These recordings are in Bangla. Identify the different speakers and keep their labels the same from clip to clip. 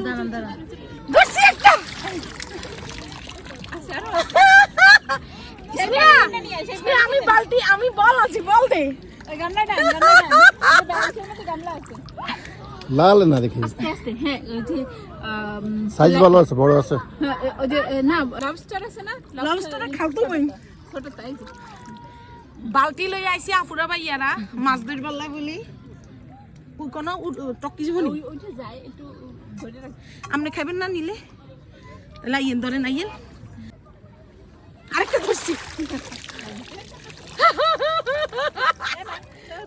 Speaker 1: দাঁড়ান দাঁড়ান
Speaker 2: ধরছি একটা আমি বালতি আমি বল আছি বল দে
Speaker 3: লাল না দেখি
Speaker 1: হ্যাঁ ওই যে
Speaker 3: সাইজ ভালো আছে, বড় আছে।
Speaker 1: ওই যে না লবস্টার আছে না
Speaker 2: লবস্টার খালতো বই
Speaker 1: ছোট তাই
Speaker 2: বালতি লই আইছি আফুরা ভাইয়ারা মাছ ধরবার লাই বলি কোনো টকি জীবনি
Speaker 1: ওইটা যায় একটু ধরে রাখ
Speaker 2: আপনি খাবেন না নিলে লাইয়েন ধরেন আইয়েন আরেকটা ধরছি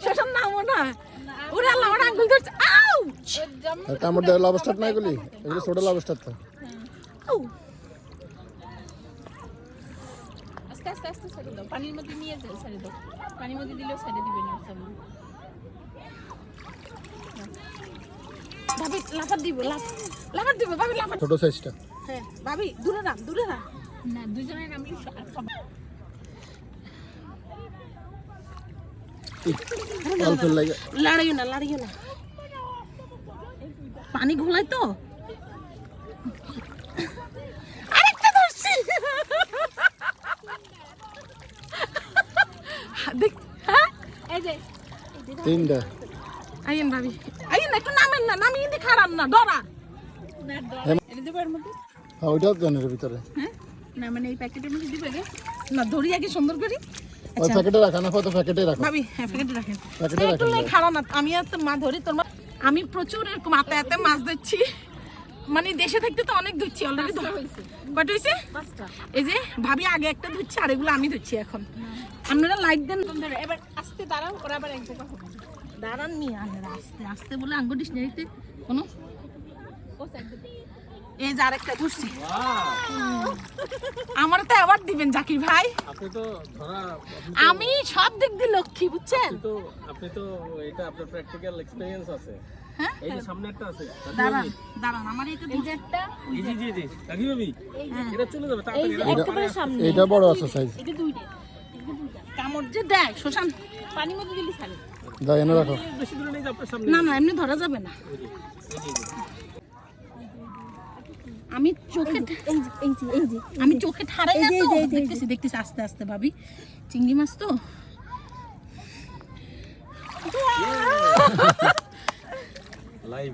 Speaker 2: সেটার নামও না ওরে আল্লাহ ওর আঙ্গুল ধরছে আউচ
Speaker 3: কামড় দেওয়া লবস্টার না এগুলি, এগুলি ছোট লবস্টার তো।
Speaker 2: আউ
Speaker 1: আস্তে আস্তে আস্তে ছেড়ে দাও পানির মধ্যে নিয়ে যাও ছেড়ে দাও পানির মধ্যে দিলেও ছেড়ে দিবে না তেমন
Speaker 2: ভাবি লাফাত দিব লাফাত দিব ভাবি লাফাত
Speaker 3: ছোট সাইজটা।
Speaker 2: হ্যাঁ ভাবি দূরে না
Speaker 1: না দুজনের নামই
Speaker 3: অল্প লাগে।
Speaker 2: লড়াইও না পানি ঘোলাই তো আরেকটা ধরছি দেখ হ্যাঁ
Speaker 1: এই যে
Speaker 3: তিনটা।
Speaker 2: আইয়েন ভাবি আইয়েন একটু নামেন না নামিয়ে দিয়ে খারাপ না ডরা
Speaker 1: না এটা দেবো এর মধ্যে
Speaker 3: হ্যাঁ, ওইটাও দেন এর ভিতরে।
Speaker 1: হ্যাঁ না মানে এই প্যাকেটের মধ্যে দিবে গে
Speaker 2: না ধরি আগে সুন্দর করে
Speaker 3: ওই প্যাকেটে রাখা না, তো প্যাকেটে রাখো।
Speaker 2: ভাবি হ্যাঁ প্যাকেটে রাখেন
Speaker 3: প্যাকেটে
Speaker 2: একটু
Speaker 3: রাখেন।
Speaker 2: খারাপ না আমি আর তো মা ধরি তোর মা আমি প্রচুর এরকম এতে মাছ ধরছি মানে দেশে থাকতে তো অনেক ধরছি অলরেডি
Speaker 1: হয়েছে
Speaker 2: কত হয়েছে
Speaker 1: পাঁচটা
Speaker 2: এই যে ভাবি আগে একটা ধরছি আর এগুলো আমি ধরছি এখন আপনারা লাইক দেন
Speaker 1: ধরো এবার আস্তে দাঁড়াও ওরা আবার এক জায়গা হবে
Speaker 2: দাঁড়ান নি আপনারা আস্তে আস্তে বলে আঙ্গুল ডিকশনারিতে কোনো
Speaker 1: ও সাইড দিতে
Speaker 2: এই যে আরেকটা ধরছি আমার তো অ্যাওয়ার্ড দিবেন জাকির ভাই
Speaker 4: আপনি তো ধরা
Speaker 2: আমি সব দিক দিয়ে লক্ষ্মী বুঝছেন
Speaker 4: আপনি তো এটা আপনার প্র্যাকটিক্যাল এক্সপেরিয়েন্স আছে।
Speaker 2: হ্যাঁ
Speaker 4: এই যে সামনে একটা আছে
Speaker 2: দাঁড়ান আমার এটা
Speaker 1: এই যে একটা
Speaker 4: এই যে জি কাকি ভাবি এটা চলে যাবে
Speaker 1: এই
Speaker 4: তাড়াতাড়ি
Speaker 1: যে একেবারে সামনে
Speaker 3: এইটা বড় আছে সাইজ।
Speaker 1: এটা দুইটা
Speaker 2: কামড় যে দেয় শোষণ
Speaker 1: পানির মধ্যে দিলি ছাড়ে
Speaker 3: দাও এনে রাখো।
Speaker 4: বেশি দূরে নেই যে আপনার সামনে।
Speaker 2: না না এমনি ধরা যাবে না আমি চোখে আমি চোখে ঠাড়াই না তো দেখতেছি আস্তে আস্তে ভাবি চিংড়ি মাছ তো
Speaker 4: লাইভ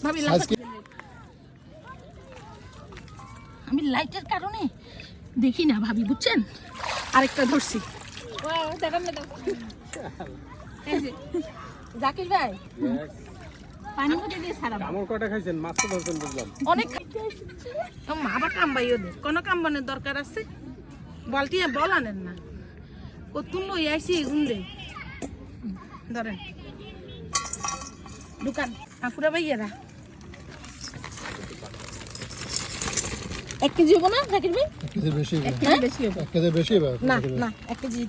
Speaker 2: ভাবি
Speaker 3: সাইজ কি?
Speaker 2: আমি লাইটের কারণে দেখি না ভাবি বুঝছেন আরেকটা ধরছি
Speaker 1: ও দেখাম না দাও
Speaker 2: এই যে জাকির ভাই
Speaker 1: পানির মধ্যে দিয়ে ছাড়াবো
Speaker 4: কামড় কটা খাইছেন, মাছ তো ধরছেন বুঝলাম।
Speaker 2: অনেক মা আবার কামবাইও দে কোনো কামবানের দরকার আছে বলটি বল আনেন না কতুন লই আইছি এগুন দে ধরেন দোকান আপুরা ভাইয়ারা 1 কেজি হবো না জাকির ভাই
Speaker 3: এক কেজি বেশি,
Speaker 1: বেশি হবে
Speaker 3: এক কেজি বেশি।
Speaker 2: না 1 কেজি